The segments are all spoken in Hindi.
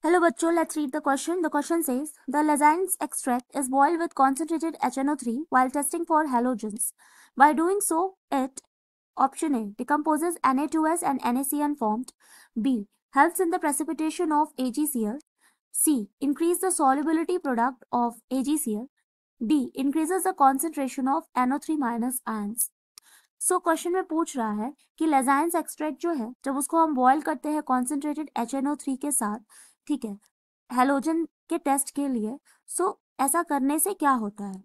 Hello बच्चों, let's read the question. The question says, the Lazarus extract is boiled with concentrated HNO3 while testing for halogens. By doing so, it, option A, decomposes Na2S and NaCN formed. B, helps in the precipitation of AgCl. C, increase the solubility product of AgCl. D, increases the concentration of NO3 minus ions. So question में पूछ रहा है कि लेजाइंस एक्सट्रैक्ट जो है जब उसको हम बॉयल करते हैं कॉन्सेंट्रेटेड HNO3 के साथ, ठीक है, हेलोजन के टेस्ट के लिए, सो ऐसा करने से क्या होता है?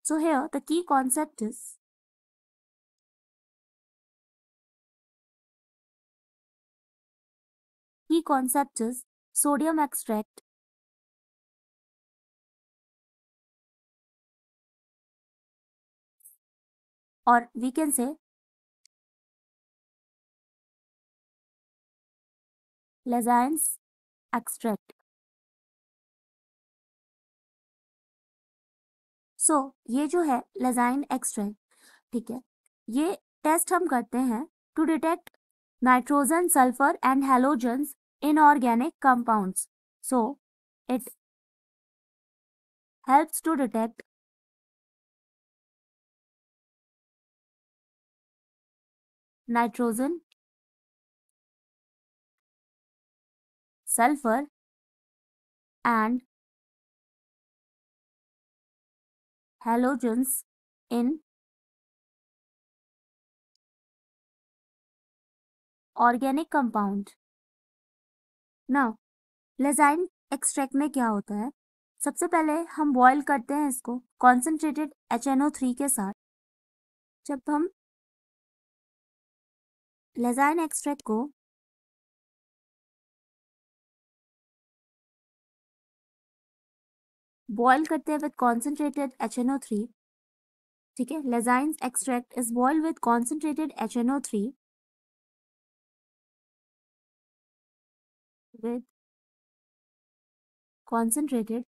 सो here the key concept is sodium extract और वी कैन से लेजाइंस एक्सट्रैक्ट. सो ये जो है लेजाइन एक्सट्रैक्ट, ठीक है, ये टेस्ट हम करते हैं to detect nitrogen, sulfur and halogens in organic compounds. So it helps to detect nitrogen, sulfur and halogens in organic compound. Now Lassaigne extract में क्या होता है? सबसे पहले हम बॉयल करते हैं इसको कॉन्सेंट्रेटेड HNO3 के साथ. जब हम लेजाइन एक्सट्रैक्ट को बॉयल करते हैं विद कॉन्सेंट्रेटेड HNO3, ठीक है, Lassaigne extract is boiled with concentrated HNO3 with concentrated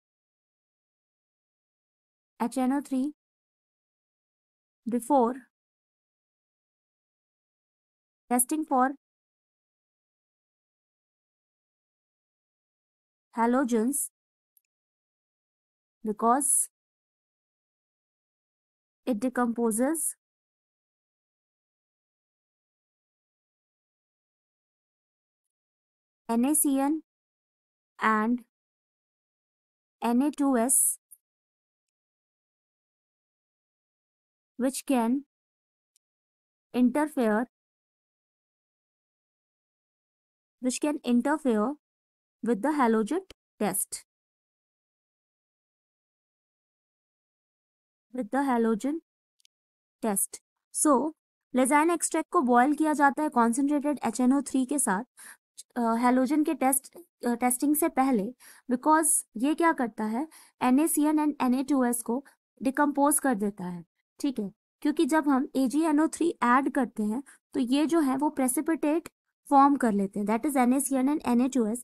HNO3 before testing for halogens because it decomposes NaCN and Na2S, which can interfere with the halogen test. So Lassaigne extract को बॉयल किया जाता है कॉन्सेंट्रेटेड HNO3 के साथ हेलोजन के टेस्टिंग से पहले, बिकॉज ये क्या करता है, NaCN एंड Na2S को डिकम्पोज कर देता है, ठीक है, क्योंकि जब हम AgNO3 ऐड करते हैं तो ये जो है वो प्रेसिपिटेट फॉर्म कर लेते हैं, that is NaCN and Na2S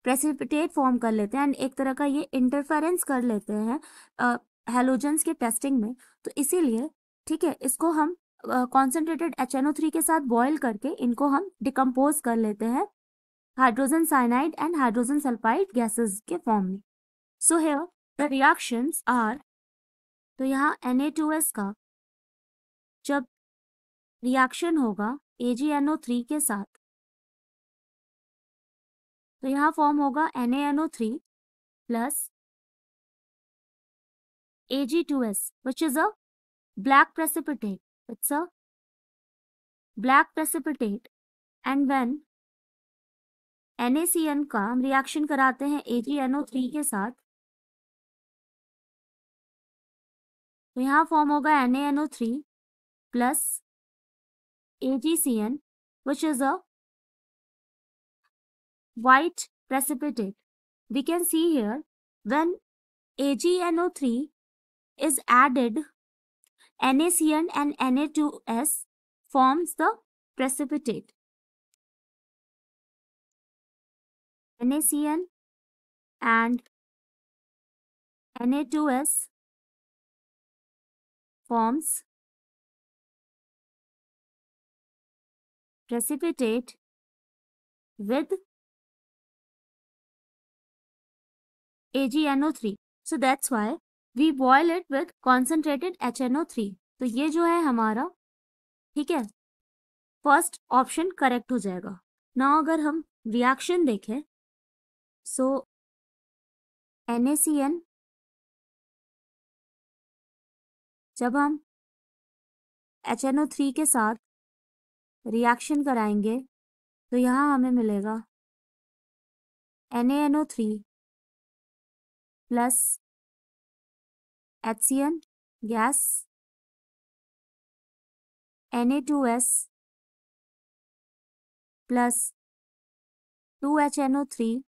precipitate form कर लेते हैं एंड एक तरह का ये इंटरफेरेंस कर लेते हैं हेलोजेंस के टेस्टिंग में. तो इसीलिए, ठीक है, इसको हम कॉन्सेंट्रेटेड HNO3 के साथ बॉयल करके इनको हम डिकम्पोज कर लेते हैं hydrogen cyanide and hydrogen sulphide gases के फॉर्म में. So here the reactions are, तो यहाँ Na2S का जब रिएक्शन होगा AgNO3 के साथ तो यहाँ फॉर्म होगा NaNO3 plus Ag2S, which is a black precipitate. It's a black precipitate. And when NaCN का हम रिएक्शन कराते हैं AgNO3 के साथ तो यहाँ फॉर्म होगा NaNO3 plus AgCN, which is a white precipitate. We can see here when AgNO3 is added, NaCN and Na2S forms the precipitate. NaCN and Na2S forms precipitate with AgNO3. So that's why we boil it with concentrated HNO3. तो ये जो है हमारा, ठीक है, फर्स्ट ऑप्शन करेक्ट हो जाएगा. नाउ अगर हम रिएक्शन देखें, सो NaCN जब हम HNO3 के साथ रिएक्शन कराएंगे तो यहाँ हमें मिलेगा NaNO3 plus HCN gas, Na2S plus 2HNO3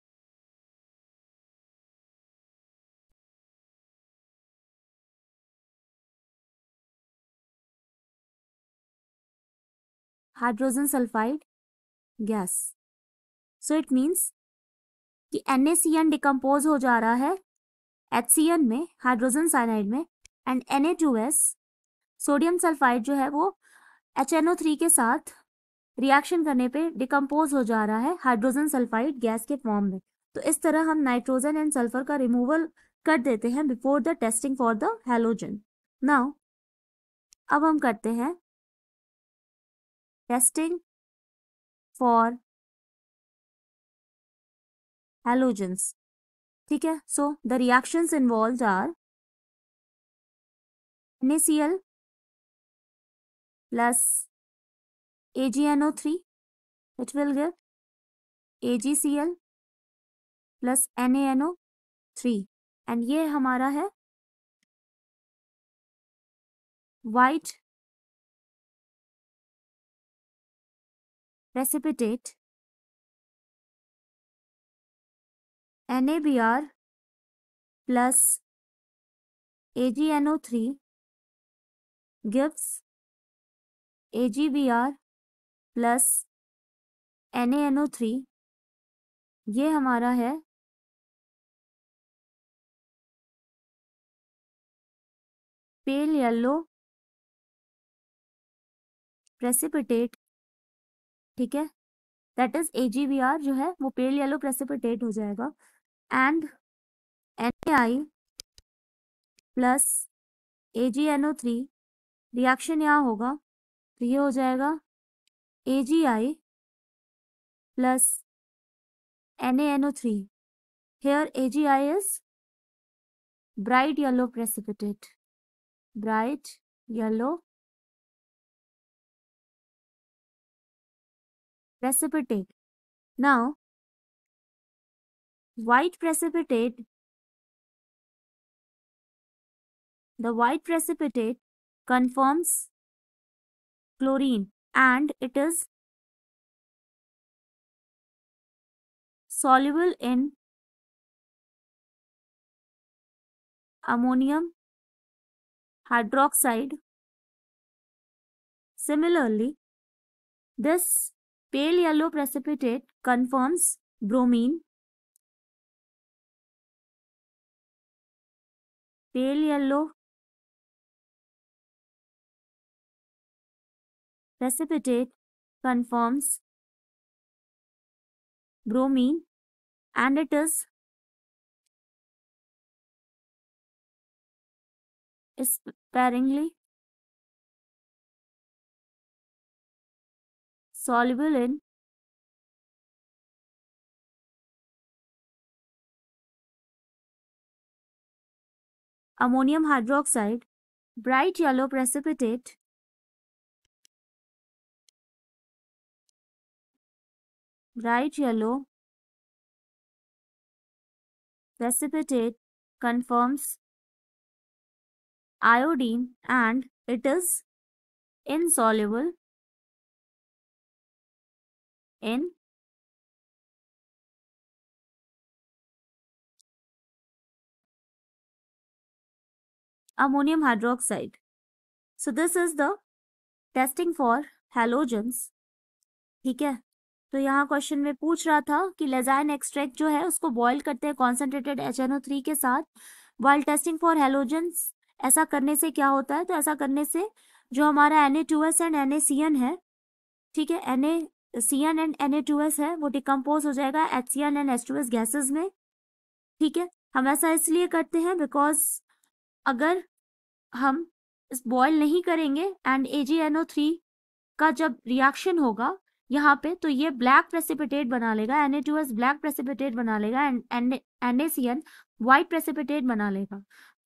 hydrogen sulphide gas. So it means कि NaCN डिकम्पोज हो जा रहा है HCN में, हाइड्रोजन साइनाइड में, एंड Na2S सोडियम सल्फाइड जो है वो HNO3 के साथ रिएक्शन करने पे डिकम्पोज हो जा रहा है हाइड्रोजन सल्फाइड गैस के फॉर्म में. तो इस तरह हम नाइट्रोजन एंड सल्फर का रिमूवल कर देते हैं before the testing for the halogen. Now अब हम करते हैं टेस्टिंग फॉर हैलोजेंस. ठीक है, so the reactions involved are NaCl plus AgNO3, which will give AgCl plus NaNO3, and ये हमारा है white precipitate NaBr plus AgNO3 gives AgBr plus NaNO3. ये हमारा है पेल येलो प्रेसिपिटेट. ठीक है, दैट इज AgBr जो है वो पेल येलो प्रेसिपिटेट हो जाएगा, and NaI plus AgNO3 reaction यहाँ होगा तो ये हो जाएगा AgI plus NaNO3. Here AgI is bright yellow precipitate, bright yellow precipitate. Now white precipitate, the white precipitate conforms chlorine and it is soluble in ammonium hydroxide. Similarly, this pale yellow precipitate conforms bromine, pale yellow precipitate conforms bromine and it is sparingly soluble in ammonium hydroxide. Bright yellow precipitate conforms iodine and it is insoluble in ammonium hydroxide. So this is the testing for halogens. ठीक है, तो यहाँ क्वेश्चन में पूछ रहा था कि लेजाइन एक्सट्रैक्ट जो है उसको बॉयल करते हैं कॉन्सेंट्रेटेड HNO3 के साथ वाइल टेस्टिंग फॉर हेलोजेंस. ऐसा करने से क्या होता है? तो ऐसा करने से जो हमारा Na2S एंड NaCN है, ठीक है, NaCN एंड Na2S है वो डिकम्पोज हो जाएगा HCN एंड H2S गैसेस में. ठीक है, हम ऐसा इसलिए करते हैं बिकॉज अगर हम इस बॉयल नहीं करेंगे एंड AgNO3 का जब रिएक्शन होगा यहाँ पे, तो ये ब्लैक प्रेसिपिटेट बना लेगा, Na2S ब्लैक प्रेसिपिटेट बना लेगा एंड NaCN व्हाइट प्रेसिपिटेट बना लेगा।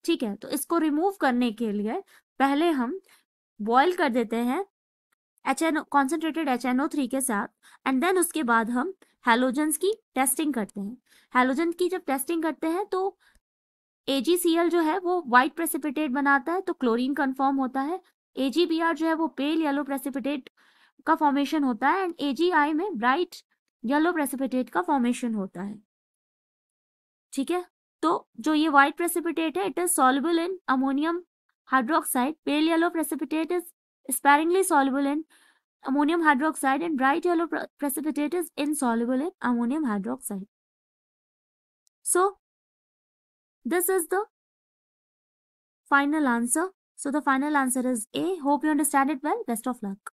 ठीक है, तो इसको रिमूव करने के लिए पहले हम बॉयल कर देते हैं कॉन्सेंट्रेटेड HNO3 के साथ, एंड देन उसके बाद हम हैलोजेंस की टेस्टिंग करते हैं। हैलोजन की जब टेस्टिंग करते हैं तो AgCl जो है वो व्हाइट प्रेसिपिटेट बनाता है, तो क्लोरीन कन्फर्म होता है। AgBr जो है वो पेल येलो प्रेसिपिटेट का फॉर्मेशन होता है, एंड AgI में ब्राइट येलो प्रेसिपिटेट का फॉर्मेशन होता है। ठीक है, तो जो ये व्हाइट प्रेसिपिटेट है, it is soluble in ammonium hydroxide, pale yellow precipitate is sparingly soluble in ammonium hydroxide, and bright yellow precipitate is insoluble in ammonium hydroxide. So this is the final answer. So the final answer is A. Hope you understand it well. Best of luck.